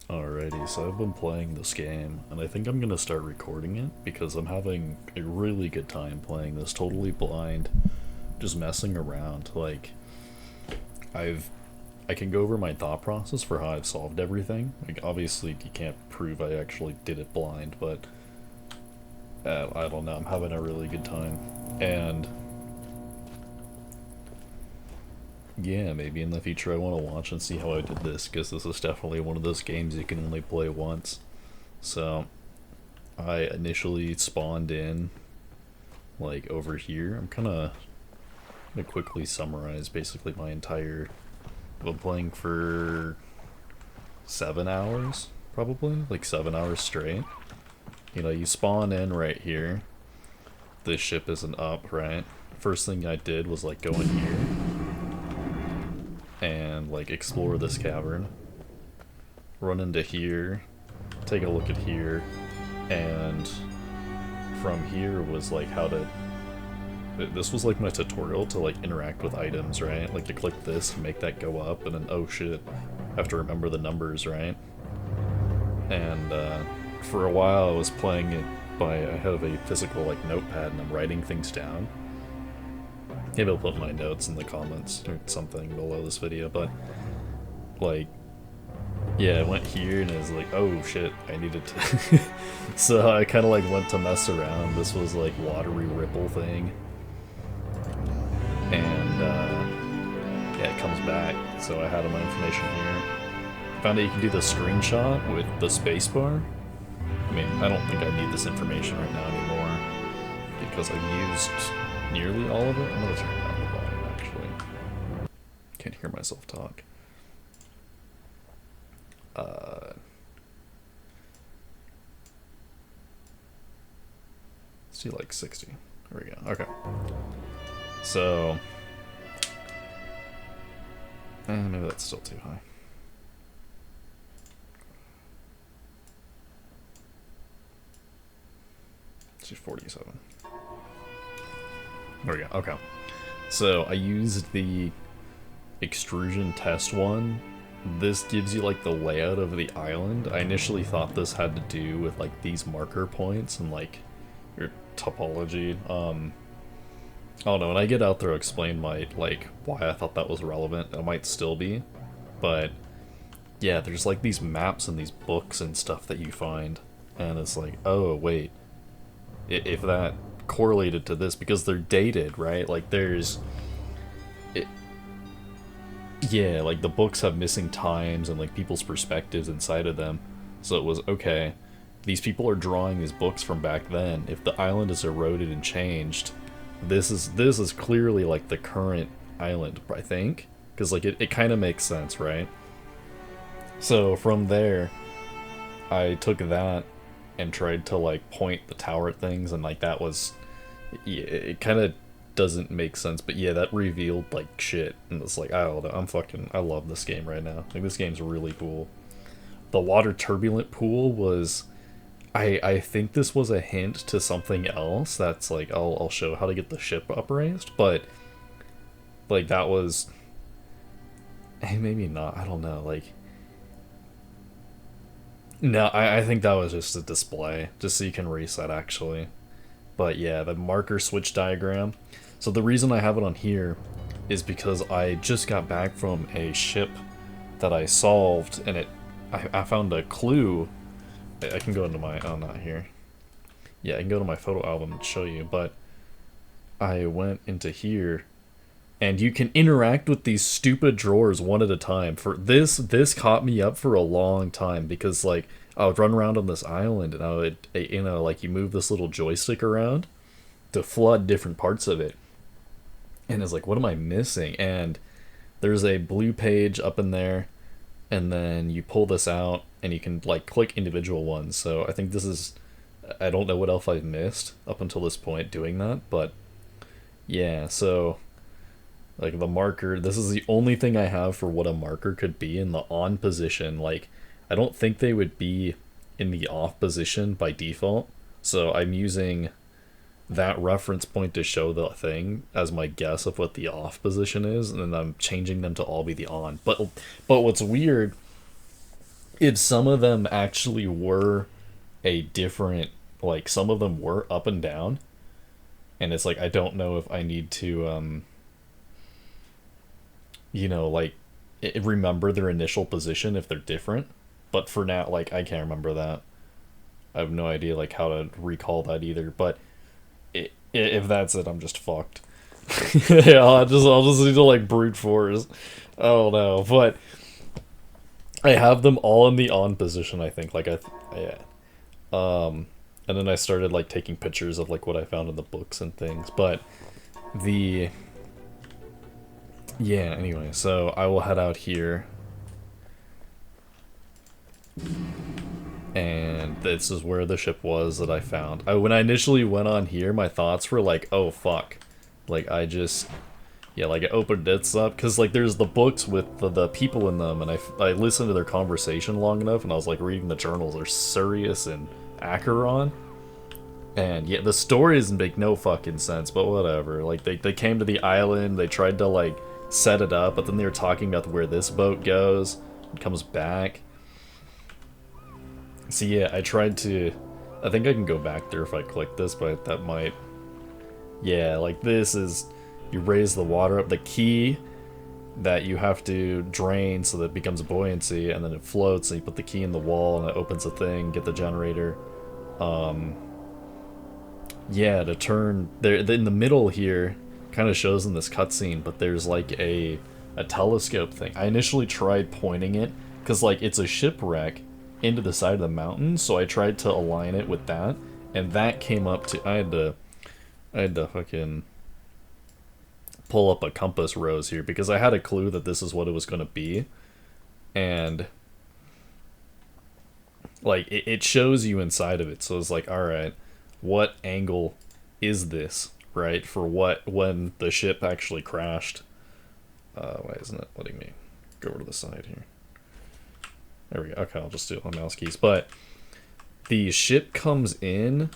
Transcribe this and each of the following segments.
Alrighty, so I've been playing this game, and I think I'm gonna start recording it because I'm having a really good time playing this totally blind, just messing around. I've I can go over my thought process for how I've solved everything. Like, obviously, you can't prove I actually did it blind, but I don't know. I'm having a really good time, and yeah, maybe in the future I want to watch and see how I did this because this is definitely one of those games you can only play once. So I initially spawned in like over here. I'm gonna quickly summarize basically my entire. I've been playing for 7 hours, probably like 7 hours straight. You know, you spawn in right here. This ship isn't up, right? First thing I did was like go in here and like explore this cavern, run into here, take a look at here, and from here was like how to. This was like my tutorial to like interact with items, right? Like to click this and make that go up, and then oh shit, I have to remember the numbers, right? And for a while I was playing it by, I have a physical like notepad and I'm writing things down. Maybe I'll put my notes in the comments or something below this video, but like, yeah, I went here and it was like, oh shit, I needed to. So I kind of like went to mess around. This was like watery ripple thing, and yeah, it comes back. So I had all my information here. Found out you can do the screenshot with the spacebar. I mean, I don't think I need this information right now anymore because I've used nearly all of it. I'm gonna turn down the volume actually. Can't hear myself talk. Let's do like 60. There we go. Okay. So, maybe that's still too high. Let's do 47. There we go. Okay. So I used the extrusion test one. This gives you like the layout of the island. I initially thought this had to do with like these marker points and like your topology. I don't know, when I get out there I'll explain my like why I thought that was relevant. It might still be. But yeah, there's like these maps and these books and stuff that you find, and it's like, oh wait, if that correlated to this, because they're dated, right? Like there's it, yeah, like the books have missing times and like people's perspectives inside of them. So it was okay, these people are drawing these books from back then. If the island is eroded and changed, this is clearly like the current island, I think, because like it kind of makes sense, right? So from there I took that and tried to like point the tower at things, and like that was, yeah, it kind of doesn't make sense, but yeah, that revealed like shit, and it's like, I don't know, I love this game right now. Like this game's really cool. The water turbulent pool was, I think this was a hint to something else that's like, I'll show how to get the ship upraised, but like that was, hey, maybe not, I don't know, like, no, I think that was just a display, just so you can reset actually. But yeah, the marker switch diagram. So the reason I have it on here is because I just got back from a ship that I solved, and I found a clue. I can go into my, oh, not here. Yeah, I can go to my photo album and show you, but I went into here, and you can interact with these stupid drawers one at a time. For this caught me up for a long time, because like I would run around on this island and I would, you know, like you move this little joystick around to flood different parts of it, and it's like, what am I missing? And there's a blue page up in there, and then you pull this out and you can like click individual ones. So I think this is, I don't know what else I've missed up until this point doing that, but yeah, so like the marker, this is the only thing I have for what a marker could be in the on position. Like, I don't think they would be in the off position by default. So I'm using that reference point to show the thing as my guess of what the off position is, and then I'm changing them to all be the on. But what's weird if some of them actually were a different, like some of them were up and down, and it's like I don't know if I need to like remember their initial position if they're different. But for now, like I can't remember that. I have no idea like how to recall that either. But if that's it, I'm just fucked. Yeah, I'll just need to like brute force. I don't know, but I have them all in the on position. I think yeah. And then I started like taking pictures of like what I found in the books and things. But the yeah. Anyway, so I will head out here, and this is where the ship was that I found. When I initially went on here, my thoughts were like, oh fuck, like I just yeah, like I opened this up because like there's the books with the people in them, and I listened to their conversation long enough, and I was like reading the journals. There's Sirius and Acheron, and yeah, the stories make no fucking sense, but whatever. Like they came to the island, they tried to like set it up, but then they were talking about where this boat goes and comes back. So yeah, I tried to. I think I can go back there if I click this, but that might. Yeah, like this is. You raise the water up. The key that you have to drain so that it becomes buoyancy, and then it floats, and you put the key in the wall, and it opens a thing, get the generator. Yeah, to turn. There in the middle here, kind of shows in this cutscene, but there's like a telescope thing. I initially tried pointing it, because like it's a shipwreck, into the side of the mountain, so I tried to align it with that, and that came up to I had to fucking pull up a compass rose here because I had a clue that this is what it was going to be, and like it shows you inside of it, so it's like, all right, what angle is this, right, for what when the ship actually crashed. Why isn't it letting me go over to the side here? There we go. Okay, I'll just do it on mouse keys. But the ship comes in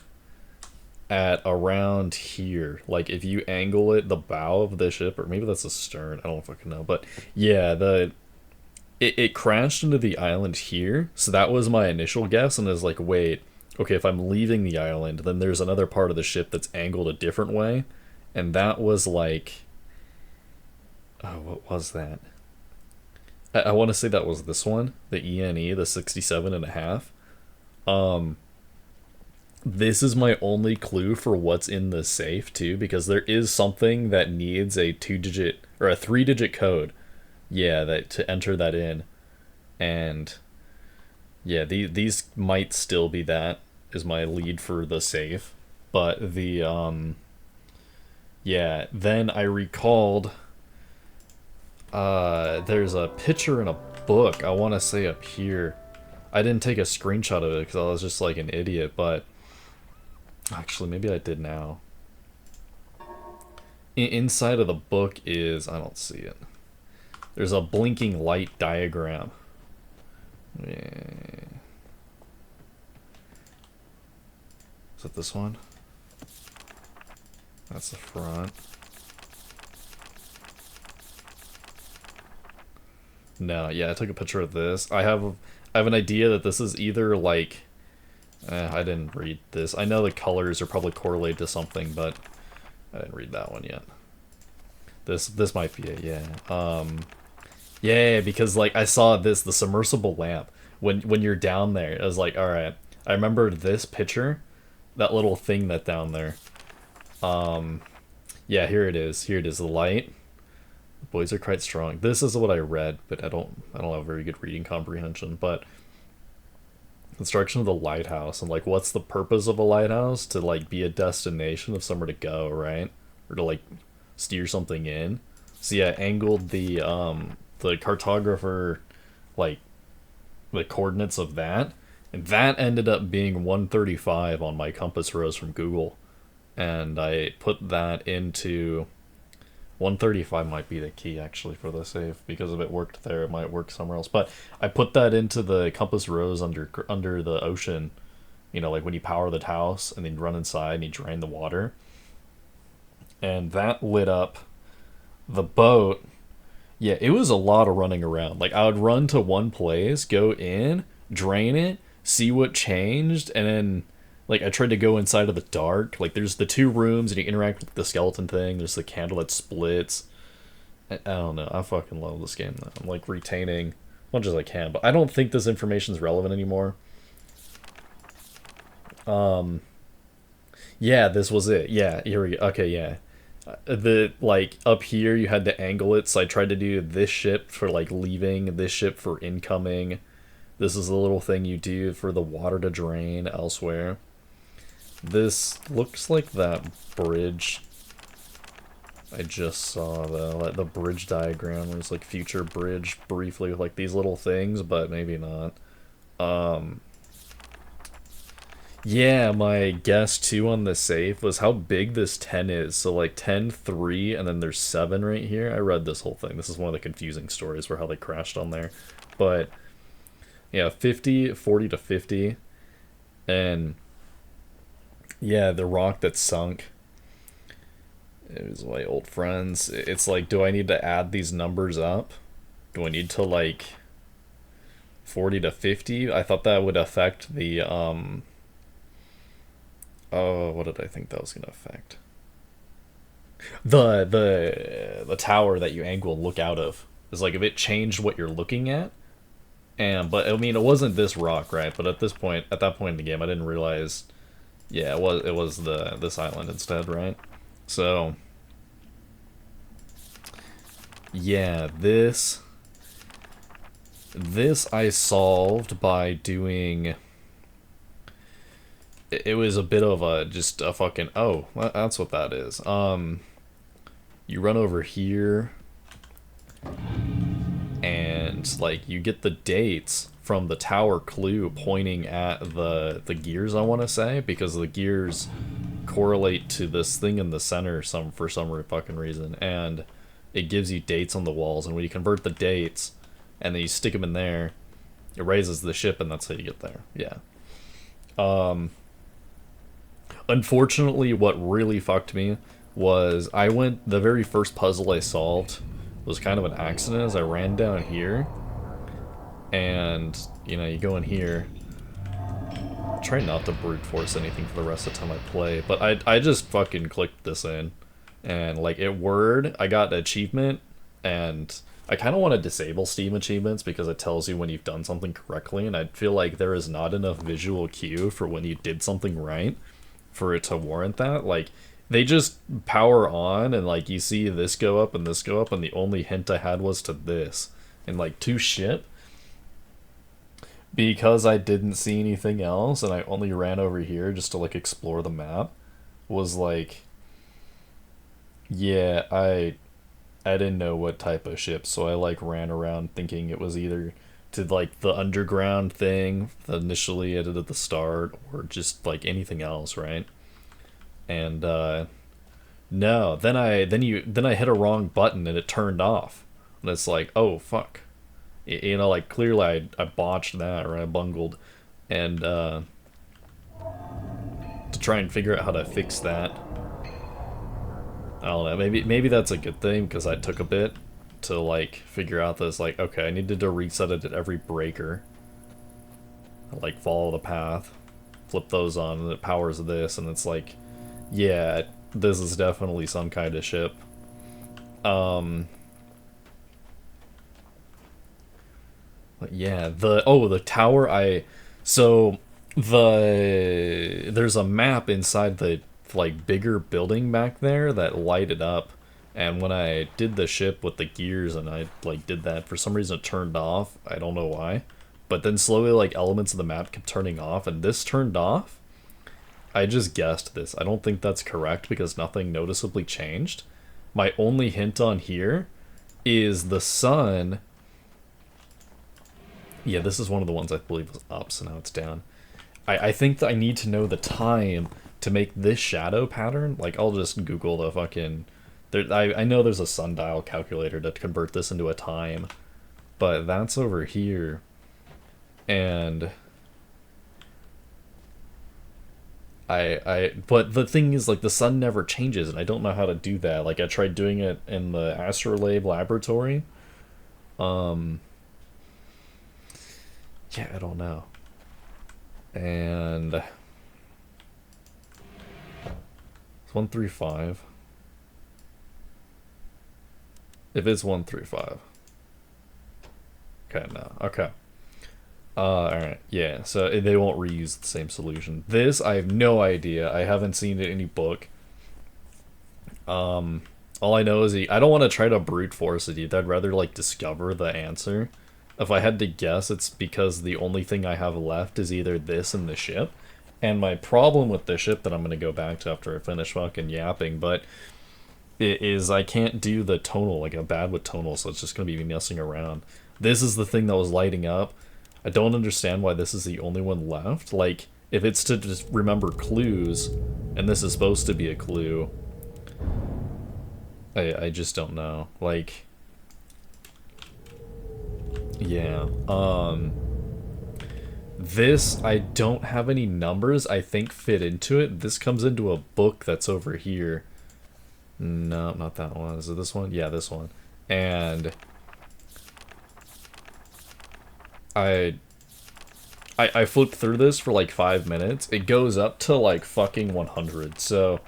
at around here. Like, if you angle it, the bow of the ship, or maybe that's the stern, I don't fucking know. But, yeah, it crashed into the island here. So that was my initial guess, and I was like, wait, okay, if I'm leaving the island, then there's another part of the ship that's angled a different way. And that was like... Oh, what was that? I want to say that was this one, the ENE, the 67.5. This is my only clue for what's in the safe too, because there is something that needs a 2-digit or a 3-digit code. Yeah, that to enter that in, and yeah, these might still be that is my lead for the safe, but the yeah. Then I recalled. There's a picture in a book, I want to say up here. I didn't take a screenshot of it because I was just like an idiot, but actually maybe I did now. Inside of the book is, I don't see it. There's a blinking light diagram. Yeah. Is it this one? That's the front. No, yeah, I took a picture of this. I have an idea that this is either like I didn't read this. I know the colors are probably correlated to something, but I didn't read that one yet. This might be it, yeah. Yeah, because like I saw this, the submersible lamp. When you're down there, I was like, alright. I remember this picture, that little thing that down there. Yeah, here it is. Here it is, the light. Boys are quite strong. This is what I read, but I don't have very good reading comprehension. But construction of the lighthouse, and like what's the purpose of a lighthouse? To like be a destination of somewhere to go, right? Or to like steer something in. So yeah, angled the cartographer like the coordinates of that, and that ended up being 135 on my compass rose from Google, and I put that into 135 might be the key actually for the save, because if it worked there, it might work somewhere else. But I put that into the compass rose under the ocean, you know, like when you power the house and then run inside and you drain the water, and that lit up the boat. Yeah, it was a lot of running around. Like I would run to one place, go in, drain it, see what changed, and then like I tried to go inside of the dark. Like there's the two rooms and you interact with the skeleton thing. There's the candle that splits. I don't know. I fucking love this game though. I'm like retaining as much as I can, but I don't think this information is relevant anymore. Yeah, this was it. Yeah, here we go. Okay, yeah. The like up here you had to angle it, so I tried to do this ship for like leaving, this ship for incoming. This is the little thing you do for the water to drain elsewhere. This looks like that bridge I just saw though, like the bridge diagram. There's like future bridge briefly with like these little things, but maybe not. Um, yeah, my guess too on the safe was how big this 10 is. So like 10, 3, and then there's 7 right here. I read this whole thing. This is one of the confusing stories for how they crashed on there. But yeah, 50, 40 to 50. And yeah, the rock that sunk. It was my old friends. It's like, do I need to add these numbers up? Do I need to like 40 to 50? I thought that would affect the oh, what did I think that was gonna affect? The tower that you angle look out of is like if it changed what you're looking at. And but I mean it wasn't this rock, right? But at that point in the game I didn't realize yeah, it was the this island instead, right? So yeah, this I solved by doing it was a bit of a just a fucking oh that's what that is. You run over here and like you get the dates from the tower clue pointing at the gears I want to say because the gears correlate to this thing in the center for some fucking reason, and it gives you dates on the walls, and when you convert the dates and then you stick them in there, it raises the ship, and that's how you get there. Yeah. Unfortunately, what really fucked me was the very first puzzle I solved was kind of an accident as I ran down here, and you know you go in here. Try not to brute force anything for the rest of the time I play, but I just fucking clicked this in, and like it word I got an achievement, and I kind of want to disable Steam achievements because it tells you when you've done something correctly, and I feel like there is not enough visual cue for when you did something right for it to warrant that. Like they just power on, and like you see this go up and this go up, and the only hint I had was to this, and like to ship. Because I didn't see anything else and I only ran over here just to like explore the map, was like yeah, I didn't know what type of ship, so I like ran around thinking it was either to like the underground thing initially added at the start or just like anything else, right? And no, then I hit a wrong button and it turned off. And it's like, "Oh fuck." You know, like clearly I botched that or I bungled, and to try and figure out how to fix that, I don't know, maybe that's a good thing because I took a bit to like figure out this, like okay I needed to reset it at every breaker, like follow the path, flip those on, and it powers this, and it's like yeah, this is definitely some kind of ship. Yeah, the tower so there's a map inside the like bigger building back there that lighted up, and when I did the ship with the gears and I like did that, for some reason it turned off. I don't know why. But then slowly like elements of the map kept turning off and this turned off. I just guessed this. I don't think that's correct because nothing noticeably changed. My only hint on here is the sun. Yeah, this is one of the ones I believe was up, so now it's down. I think that I need to know the time to make this shadow pattern. Like, I'll just Google the fucking... I know there's a sundial calculator to convert this into a time, but that's over here. And... But the thing is, like, the sun never changes, and I don't know how to do that. Like, I tried doing it in the Astrolabe laboratory. Yeah, I don't know. And it's 135. If it's 135. Okay, no. Okay. Alright. Yeah, so they won't reuse the same solution. This, I have no idea. I haven't seen it in any book. All I know is I don't want to try to brute force it either. I'd rather, like, discover the answer. If I had to guess, it's because the only thing I have left is either this and the ship. And my problem with the ship that I'm going to go back to after I finish fucking yapping, but it is I can't do the tonal. Like, I'm bad with tonal, so it's just going to be messing around. This is the thing that was lighting up. I don't understand why this is the only one left. Like, if it's to just remember clues, and this is supposed to be a clue, I just don't know. Like, yeah. This, I don't have any numbers I think fit into it. This comes into a book that's over here. No, not that one. Is it this one? Yeah, this one. And I flipped through this for like 5 minutes. It goes up to like fucking 100. So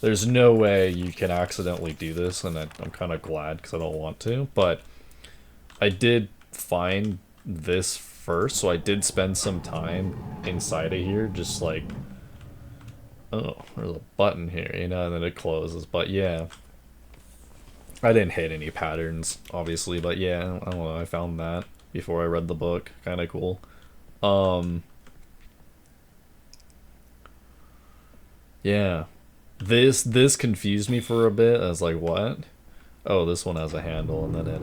there's no way you can accidentally do this, and I'm kind of glad because I don't want to. But I did find this first, so I did spend some time inside of here, just like, oh, there's a button here, you know, and then it closes. But yeah, I didn't hit any patterns, obviously, but yeah, I don't know, I found that before I read the book. Kind of cool. Yeah. This confused me for a bit. I was like, what? Oh, this one has a handle, and then it,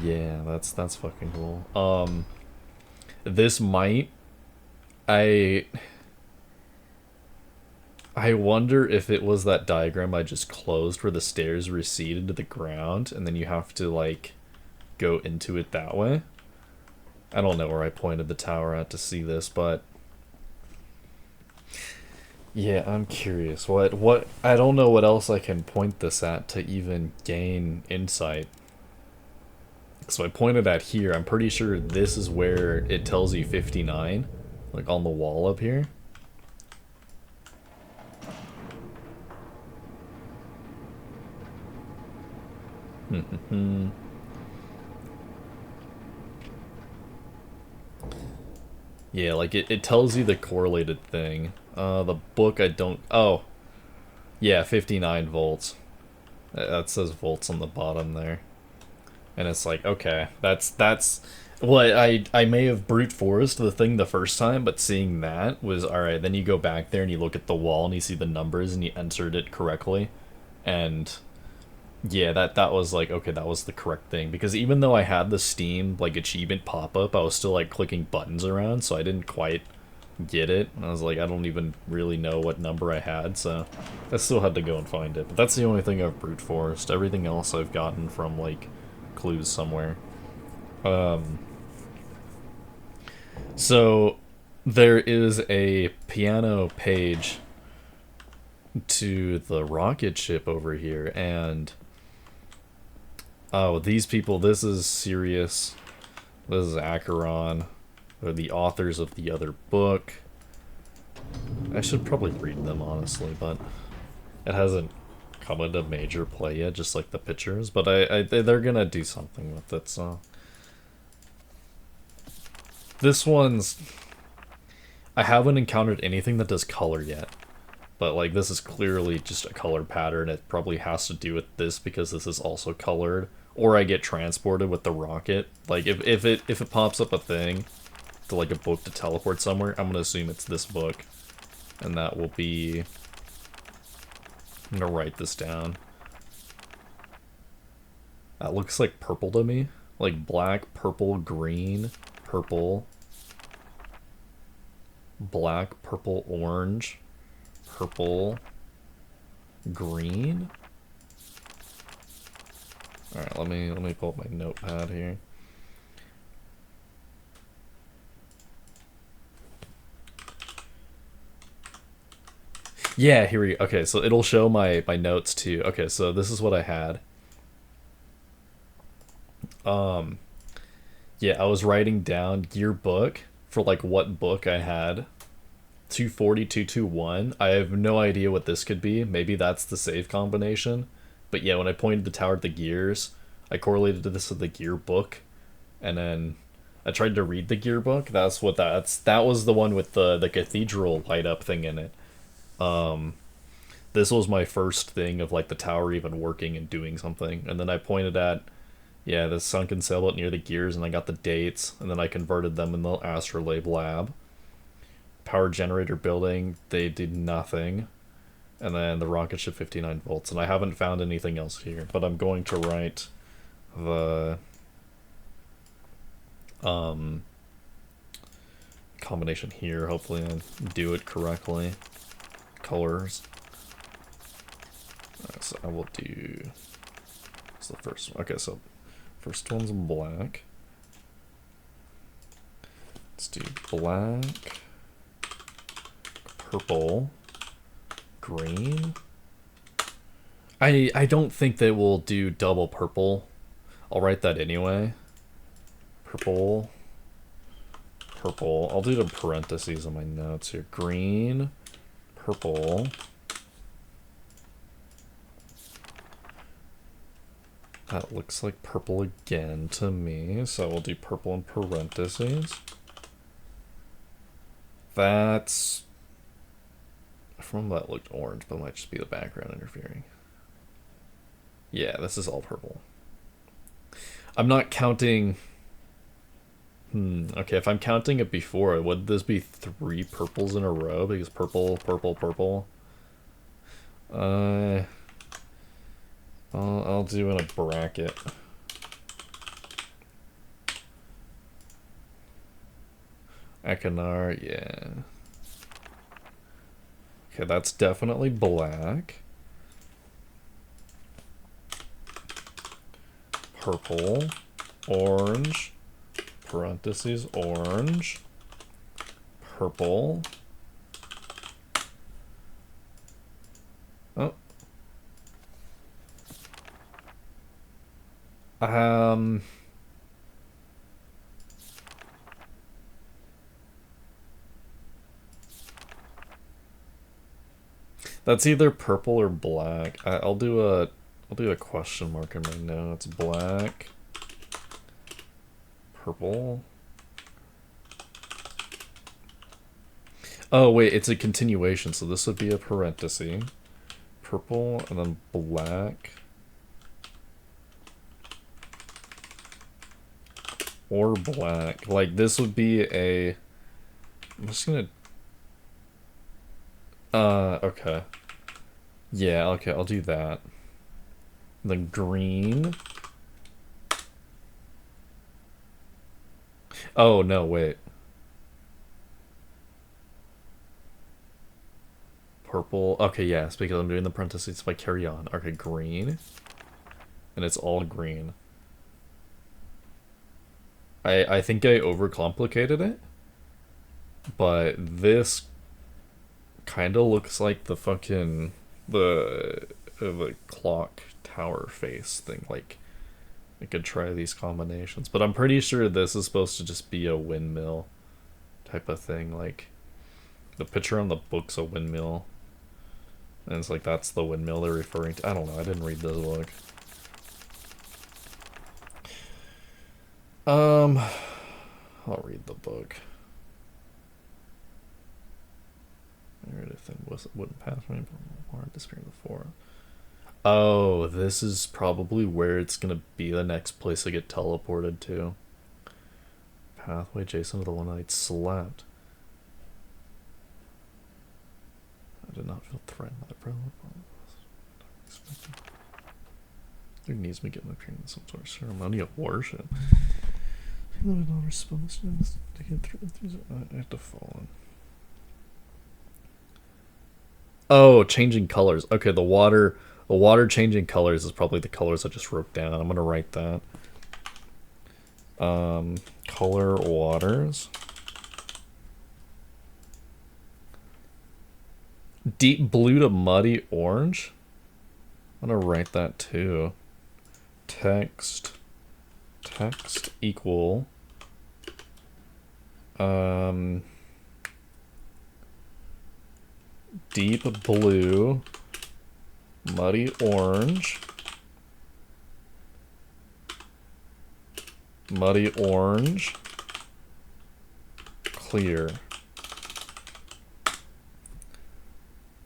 yeah, that's fucking cool. This might... I wonder if it was that diagram I just closed where the stairs receded to the ground, and then you have to, like, go into it that way. I don't know where I pointed the tower at to see this, but... yeah, I'm curious. What... I don't know what else I can point this at to even gain insight. So I pointed at here. I'm pretty sure this is where it tells you 59. Like, on the wall up here. Yeah, like, it tells you the correlated thing. The book I don't... oh. Yeah, 59 volts. That says volts on the bottom there. And it's like, okay, that's... well, I may have brute forced the thing the first time, but seeing that was, alright, then you go back there and you look at the wall and you see the numbers and you entered it correctly. And... yeah, that was like, okay, that was the correct thing. Because even though I had the Steam, like, achievement pop-up, I was still, like, clicking buttons around, so I didn't quite get it. And I was like, I don't even really know what number I had, so I still had to go and find it. But that's the only thing I've brute forced. Everything else I've gotten from, like, clues somewhere. So, there is a piano page to the rocket ship over here, and... oh, these people, this is Sirius. This is Acheron. They're the authors of the other book. I should probably read them, honestly, but it hasn't come into major play yet, just like the pictures. But they're gonna do something with it, so... this one's... I haven't encountered anything that does color yet. But, like, this is clearly just a color pattern. It probably has to do with this because this is also colored. Or I get transported with the rocket. Like, if it pops up a thing to, like, a book to teleport somewhere, I'm gonna assume it's this book. And that will be... I'm gonna write this down. That looks like purple to me. Like, black, purple, green, purple... black, purple, orange... purple, green. All right, let me pull up my notepad here. Yeah, here we go. Okay, so it'll show my notes too. Okay, so this is what I had. Yeah, I was writing down yearbook for like what book I had. 240, 221. I have no idea what this could be. Maybe that's the save combination. But yeah, when I pointed the tower at the gears, I correlated this with the gear book, and then I tried to read the gear book. That was the one with the cathedral light up thing in it. This was my first thing of like the tower even working and doing something. And then I pointed at the sunken sailboat near the gears, and I got the dates, and then I converted them in the astrolabe lab. Power generator building, they did nothing. And then the rocket ship 59 volts, and I haven't found anything else here, but I'm going to write the combination here. Hopefully I do it correctly. Colors. So I will do, it's the first one. Okay, so first one's black. Let's do black, purple, green. I don't think they will do double purple. I'll write that anyway. Purple. Purple. I'll do the parentheses on my notes here. Green. Purple. That looks like purple again to me, so we'll do purple in parentheses. That's... From that looked orange, but it might just be the background interfering. Yeah, this is all purple. I'm not counting... Okay, if I'm counting it before, would this be 3 purples in a row? Because purple, purple, purple. I'll do in a bracket. Akinar, yeah. Okay, that's definitely black. Purple, orange, parentheses, orange, purple. Oh. That's either purple or black. I'll do a question mark in my notes. Black, purple. Oh wait, it's a continuation, so this would be a parenthesis. Purple and then black. Or black. Like this would be a... I'm just gonna... okay. Yeah, okay, I'll do that. Then green. Oh, no, wait. Purple. Okay, yes, because I'm doing the parentheses if I carry on. Okay, green. And it's all green. I think I overcomplicated it. But this kind of looks like the fucking... the clock tower face thing. Like, I could try these combinations. But I'm pretty sure this is supposed to just be a windmill type of thing. Like, the picture on the book's a windmill. And it's like, that's the windmill they're referring to. I don't know, I didn't read this book. I'll read the book. I read a thing wouldn't pass me, but more disappearing before. Oh, this is probably where it's gonna be the next place I get teleported to. Pathway adjacent to the one I slept. I did not feel threatened by the problem. There needs me getting up here in some sort of ceremonial worship. I have to fall in. Oh, changing colors. Okay, the water changing colors is probably the colors I just wrote down. I'm gonna write that. Color waters. Deep blue to muddy orange. I'm gonna write that too. Text equal Um, deep blue, muddy orange, muddy orange, clear.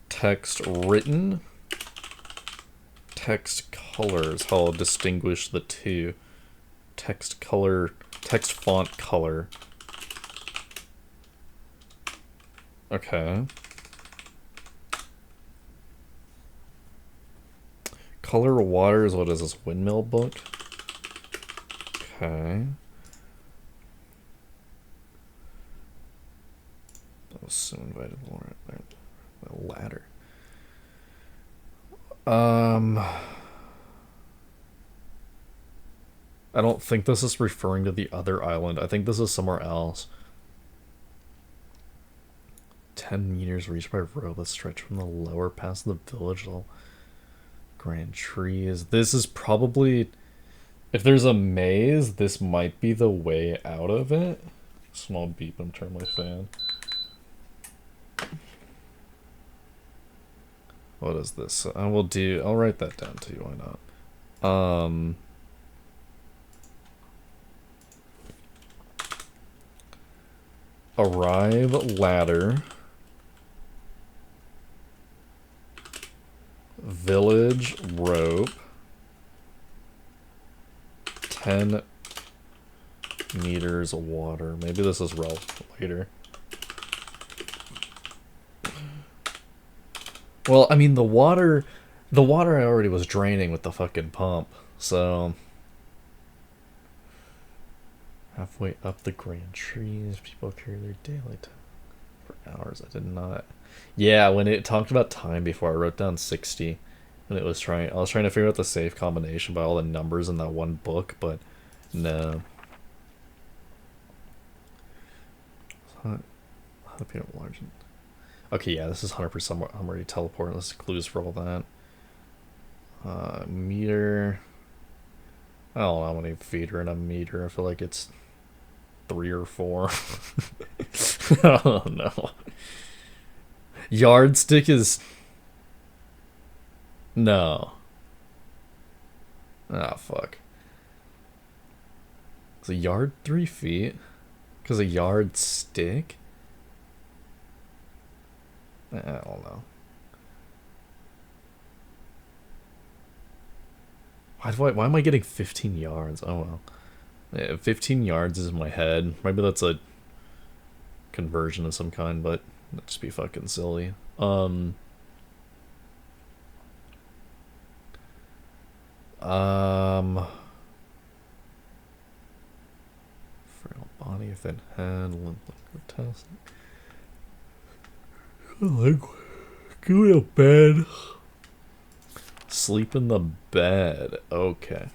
Text written, text colors. How I'll distinguish the two. Text color, text font color. Okay. Color waters, what is this, windmill book? Okay. That was so invited Laura. A ladder. I don't think this is referring to the other island. I think this is somewhere else. 10 meters reached by road that stretch from the lower pass of the village to the grand trees. This is probably... If there's a maze, this might be the way out of it. Small beep, I'm turning my fan. What is this? I'll write that down too, why not? Arrive ladder. Village rope. 10 meters of water. Maybe this is later. Well, I mean, the water I already was draining with the fucking pump, so... Halfway up the grand trees, people carry their daily time for hours. I did not... Yeah, when it talked about time before, I wrote down 60. And I was trying to figure out the safe combination by all the numbers in that one book, but no. How to paint a large... Okay, yeah, this is 100%. I'm already teleporting. Let's clues for all that. Meter. I don't know how many feet are in a meter. I feel like it's 3 or 4. I don't know. Yardstick is... No. Ah, fuck. Is a yard 3 feet? Because a yard stick? I don't know. Why am I getting 15 yards? Oh well. Yeah, 15 yards is in my head. Maybe that's a conversion of some kind, but that'd just be fucking silly. Frail body, thin head, limp like grotesque. Like, give me a bed. Sleep in the bed. Okay.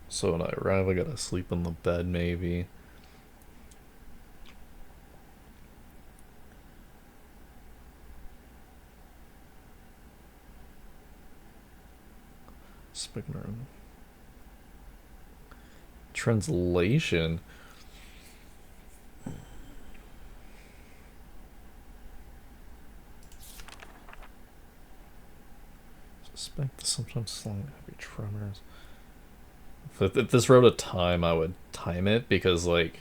So when I arrive, I gotta sleep in the bed, maybe. Spignard. Translation. Suspect sometimes slight heavy tremors. If this wrote a time, I would time it because like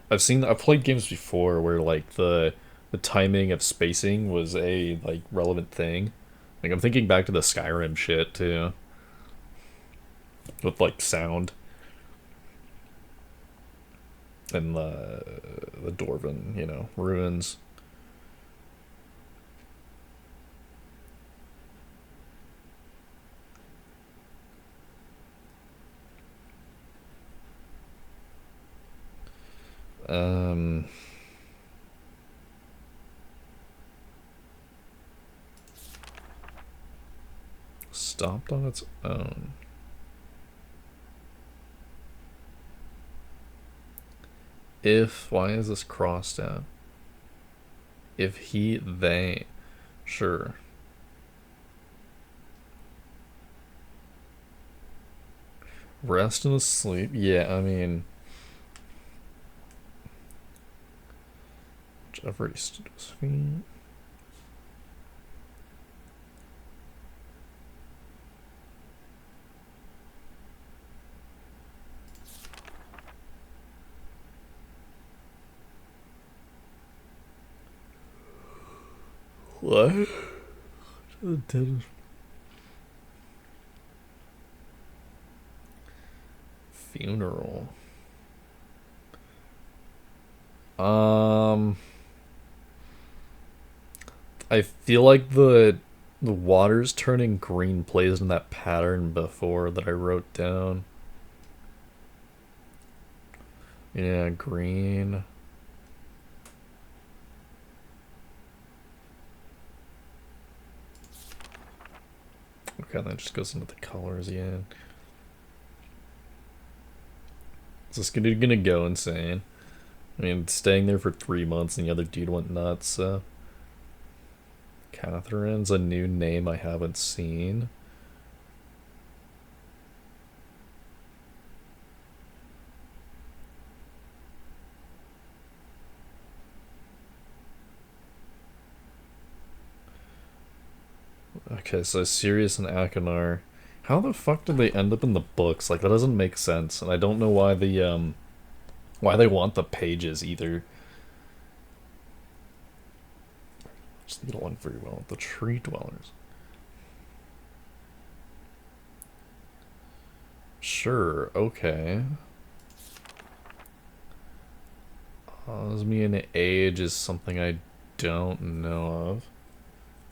I've played games before where like the timing of spacing was a like relevant thing. Like I'm thinking back to the Skyrim shit too. With like sound. And the Dwarven, ruins. Stopped on its own. Why is this crossed out? If he, they, sure. Rest and sleep, yeah, I mean, I've already stood his feet. What? Funeral. I feel like the water's turning green plays in that pattern before that I wrote down. Yeah, green. Okay, that just goes into the colors, yeah. Is this gonna go insane? I mean, staying there for 3 months and the other dude went nuts, so. Catherine's a new name I haven't seen. Okay, so Sirius and Akinar. How the fuck did they end up in the books? Like, that doesn't make sense, and I don't know why they want the pages either. Just get along very well with the tree dwellers. Sure, okay. Osmian age is something I don't know of.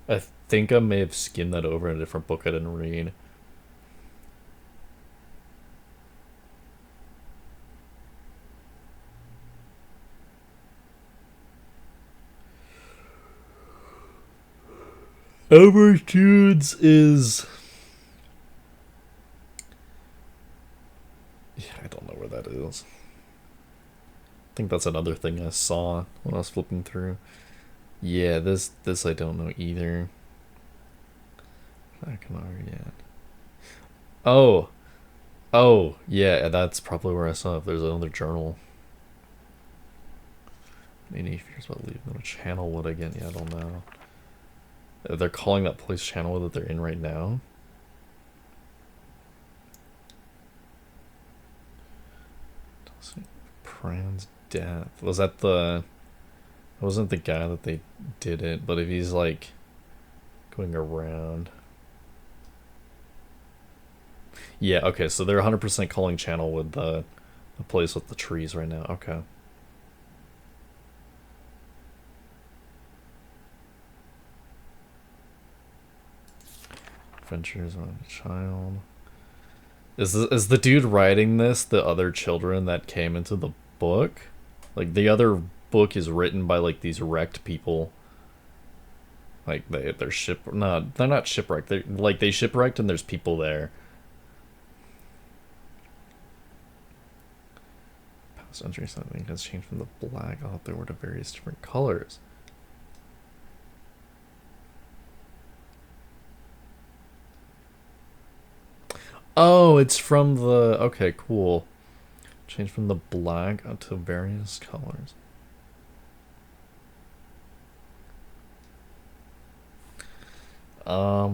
I think I may have skimmed that over in a different book I didn't read. Overtudes is... Yeah, I don't know where that is. I think that's another thing I saw when I was flipping through. Yeah, this I don't know either. I can already yet. Oh, oh, yeah, that's probably where I saw it. If there's another journal. Any fears about leaving the Channelwood again? Yeah, I don't know. They're calling that place Channelwood that they're in right now. Pran's death. Was that the... It wasn't the guy that they did it, but if he's like going around. Yeah, okay, so they're 100% calling Channelwood the place with the trees right now. Okay. Adventures on a Child. Is the dude writing this the other children that came into the book? Like, the other book is written by like these wrecked people. Like they're ship no, they're not shipwrecked. They're like they shipwrecked and there's people there. Past entry something has changed from the black out there were to various different colors. Oh, it's from the okay, cool. Change from the black out to various colors.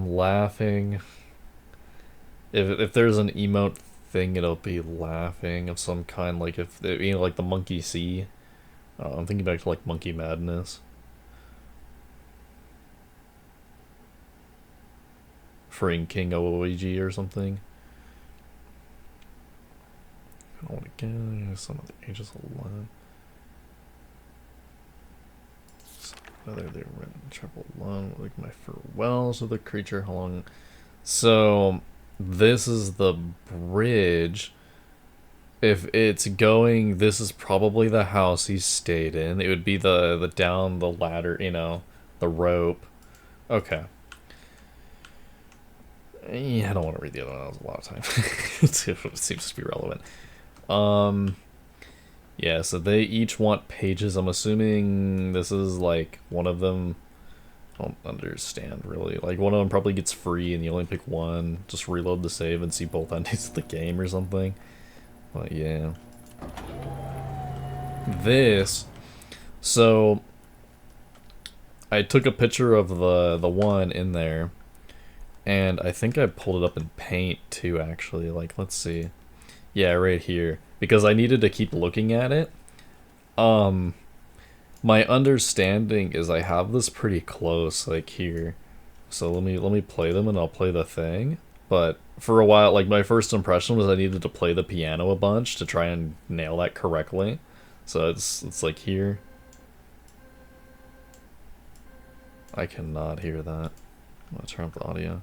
Laughing. If there's an emote thing, it'll be laughing of some kind. Like if like the monkey see. I'm thinking back to like Monkey Madness. Freeing King Ouija or something. I don't want to get some of the ages alive. Whether they were in trouble alone, like my farewells of the creature, how long? So this is the bridge. If it's going, this is probably the house he stayed in. It would be the down the ladder, you know, the rope. Okay. Yeah, I don't want to read the other one. That was a lot of time. It seems to be relevant. Yeah, so they each want pages. I'm assuming this is like one of them. I don't understand really. Like one of them probably gets free and you only pick one. Just reload the save and see both endings of the game or something. But yeah. This. So I took a picture of the one in there, and I think I pulled it up in Paint too. Actually, like let's see, yeah, right here because I needed to keep looking at it. Um, my understanding is I have this pretty close, like here. So let me play them and I'll play the thing. But for a while, like my first impression was I needed to play the piano a bunch to try and nail that correctly. So it's like here. I cannot hear that. I'm gonna turn up the audio.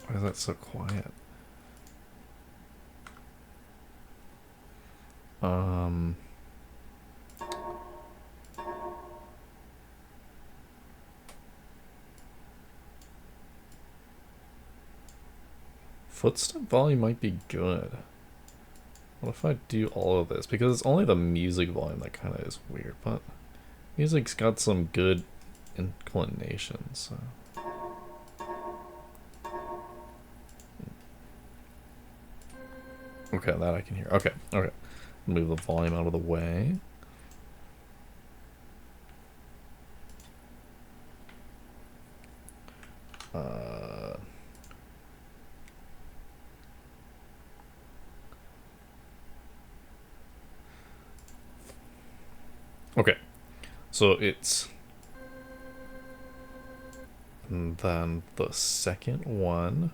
Why is that so quiet? Footstep volume might be good. What if I do all of this? Because it's only the music volume that kind of is weird, but music's got some good inclinations. So. Okay, that I can hear. Okay, okay. Move the volume out of the way. Okay, so it's... And then the second one...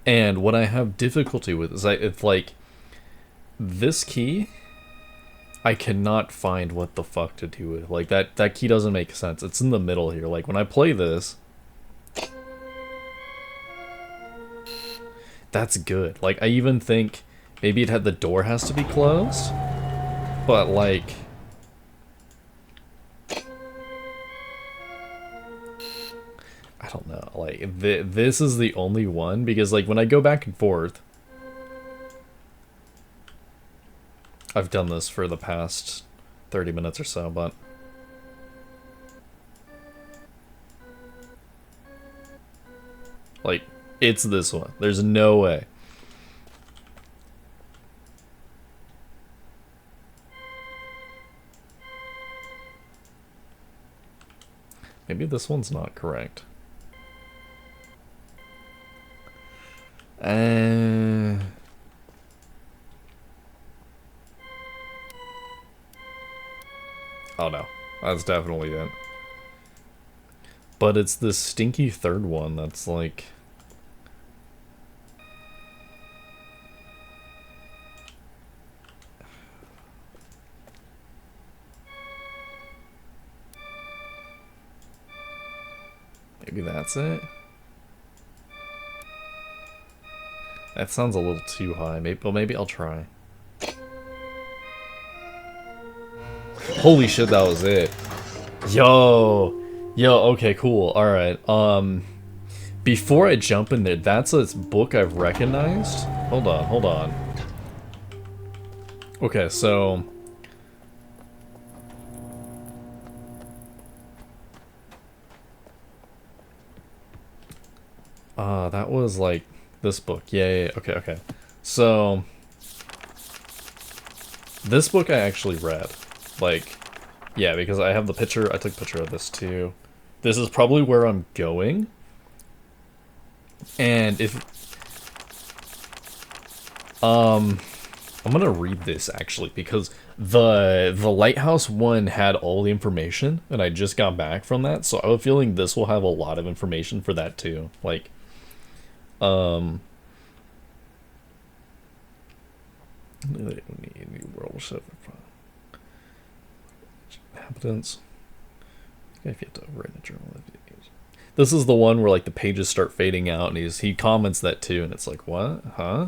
And what I have difficulty with is it's like this key I cannot find what the fuck to do with. Like that key doesn't make sense. It's in the middle here. Like when I play this, that's good. Like I even think maybe it had the door has to be closed. But like I don't know, like, this is the only one, because, like, when I go back and forth, I've done this for the past 30 minutes or so, but... Like, it's this one. There's no way. Maybe this one's not correct. Oh no, that's definitely it. But it's this stinky third one that's like... Maybe that's it? That sounds a little too high. Maybe I'll try. Holy shit, that was it. Yo, okay, cool. Alright, before I jump in there, that's a book I've recognized. Hold on. Okay, so... that was like this book. Yeah, okay. So... This book I actually read. Like, yeah, because I have the picture. I took a picture of this too. This is probably where I'm going. And if... I'm gonna read this actually, because the lighthouse one had all the information, and I just got back from that, so I have a feeling this will have a lot of information for that too. Like, new world inhabitants. If you have to write a journal. This is the one where like the pages start fading out, and he comments that too, and it's like, what? Huh?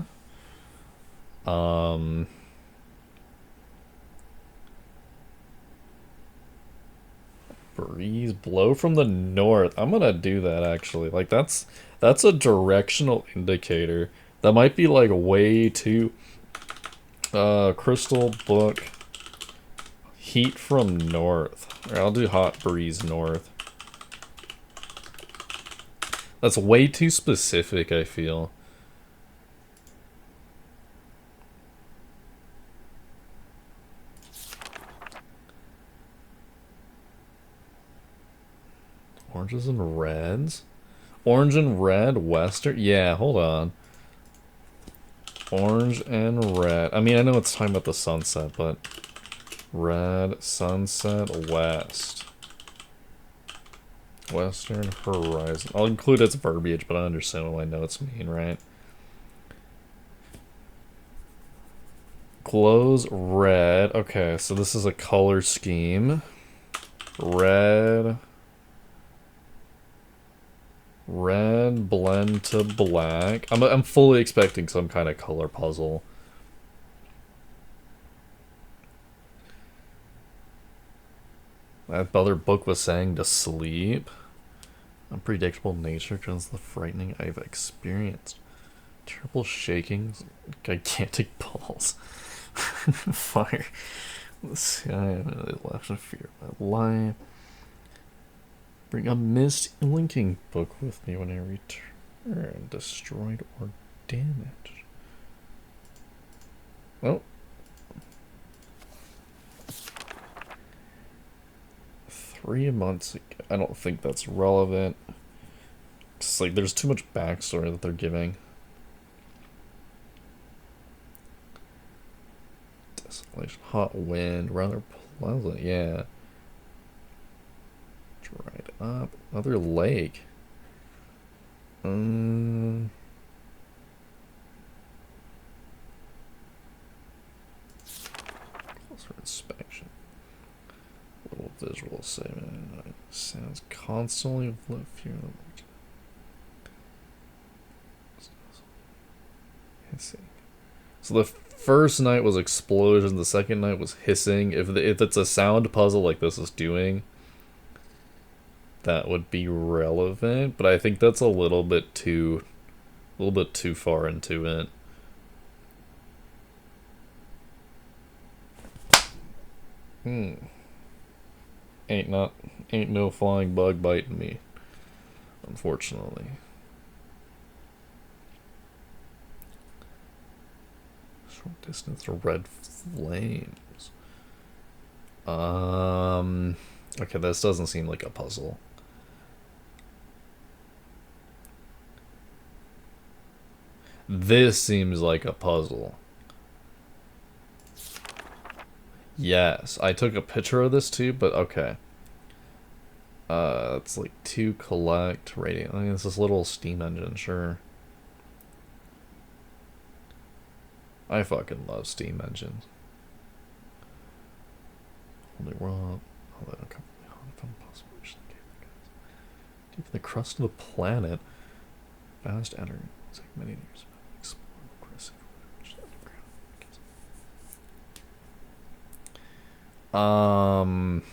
Breeze blow from the north. I'm gonna do that actually. Like that's a directional indicator. That might be like way too Crystal book. Heat from north. Or I'll do hot breeze north. That's way too specific, I feel. Oranges and reds? Orange and red, western? Yeah, hold on. Orange and red. I mean, I know it's talking about the sunset, but... Red, sunset, west. Western horizon. I'll include its verbiage, but I understand what my notes mean, right? Glows red. Okay, so this is a color scheme. Red. Red blend to black. I'm fully expecting some kind of color puzzle. That other book was saying to sleep. Unpredictable nature turns the frightening I've experienced. Terrible shakings, gigantic balls. Fire. The sky, they left in fear of my life. Bring a myst linking book with me when I return. Destroyed or damaged. Well. 3 months ago. I don't think that's relevant. It's like there's too much backstory that they're giving. Desolation. Hot wind. Rather pleasant. Yeah. Dried up. Another lake. Closer inspection. Little visual statement. Sounds constantly left here. Hissing. So the first night was explosion. The second night was hissing. If it's a sound puzzle like this is doing, that would be relevant. But I think that's a little bit too far into it. Ain't no flying bug biting me, unfortunately. Short distance red flames. Okay, this doesn't seem like a puzzle. This seems like a puzzle. Yes, I took a picture of this too, but okay. It's like to collect radiant. I mean, it's this little steam engine, sure. I fucking love steam engines. Only raw. Deep in the crust of the planet. Fast energy. It's like many years. Explore aggressive underground.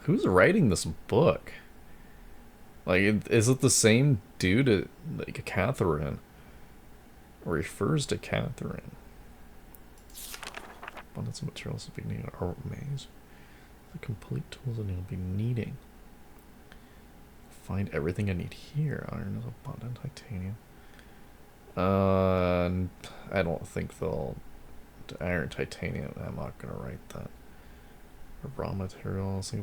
Who's writing this book? Like, is it the same dude, like Catherine? Refers to Catherine. Abundance of materials to be needed. Art maze. The complete tools that you'll be needing. Find everything I need here. Iron is abundant. Titanium. I don't think they'll. Iron, titanium. I'm not gonna write that. Raw materials.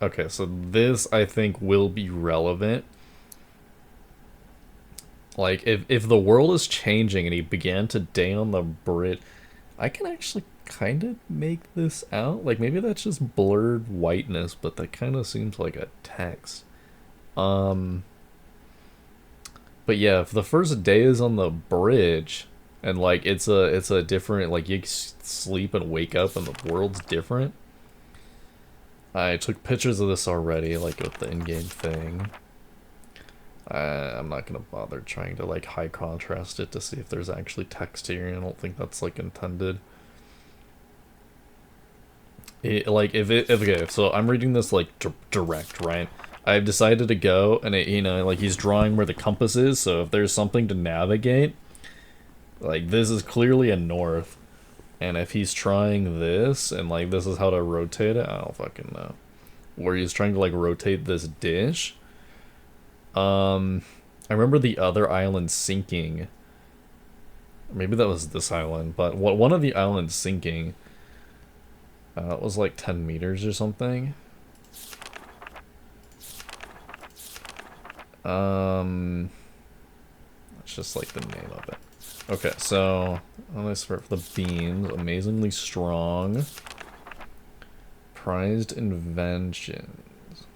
Okay, so this I think will be relevant. Like if the world is changing and he began to day on the bridge, I can actually kind of make this out. Like maybe that's just blurred whiteness, but that kind of seems like a text. But yeah, if the first day is on the bridge and like it's a different, like you sleep and wake up and the world's different. I took pictures of this already, like with the in-game thing. I'm not gonna bother trying to like high contrast it to see if there's actually text here. I don't think that's like intended. Okay, so I'm reading this like direct, right? I've decided to go, and it, you know, like he's drawing where the compass is, so if there's something to navigate, like this is clearly a north. And if he's trying this, and like this is how to rotate it, I don't fucking know. Where he's trying to like rotate this dish. I remember the other island sinking. Maybe that was this island, but one of the islands sinking. It was like 10 meters or something. It's just like the name of it. Okay, so let's start for the beans. Amazingly strong. Prized inventions.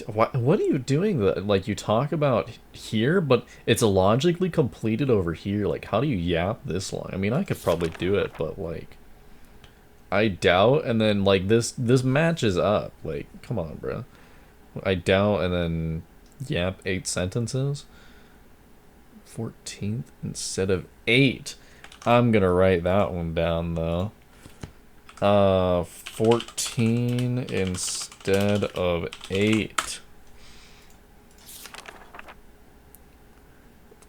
What are you doing? Like you talk about here, but it's logically completed over here. Like, how do you yap this long? I mean, I could probably do it, but like, I doubt. And then like this matches up. Like, come on, bro. I doubt, and then yap 8 sentences. 14th instead of 8. I'm gonna write that one down though. 14 instead of 8.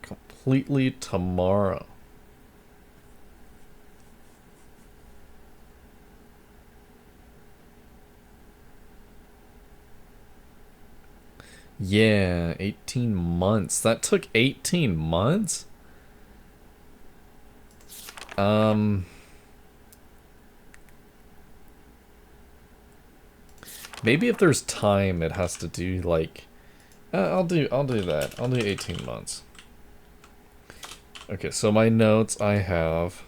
Completely tomorrow. Yeah, 18 months. That took 18 months? Maybe if there's time, it has to do like, I'll do that. I'll do 18 months. Okay, so my notes I have,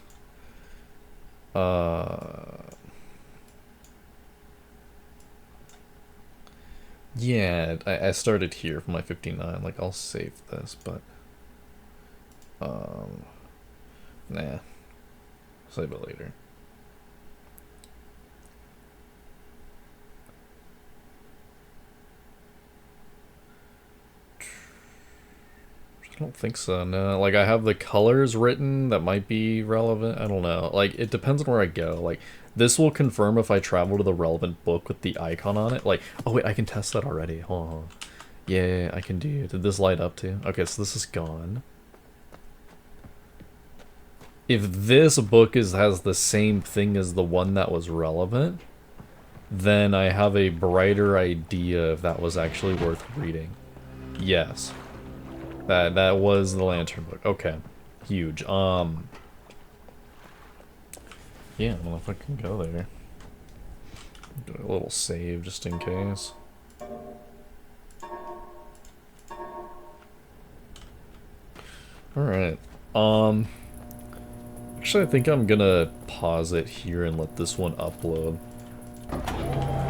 yeah, I started here for my 59. Like, I'll save this, but nah, save it later. I don't think so, no. Like, I have the colors written that might be relevant. I don't know. Like, it depends on where I go. Like, this will confirm if I travel to the relevant book with the icon on it. Like, oh wait, I can test that already. Hold on. Yeah, I can do. Did this light up too? Okay, so this is gone. If this book has the same thing as the one that was relevant, then I have a brighter idea if that was actually worth reading. Yes. That was the lantern book. Okay. Huge. Yeah, I don't know if I can go there. Do a little save just in case. Alright. Actually, I think I'm gonna pause it here and let this one upload.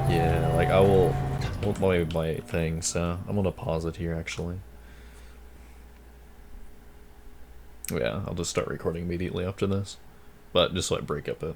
Yeah, like I will my thing, so I'm gonna pause it here actually. Yeah, I'll just start recording immediately after this. But just so I break up it.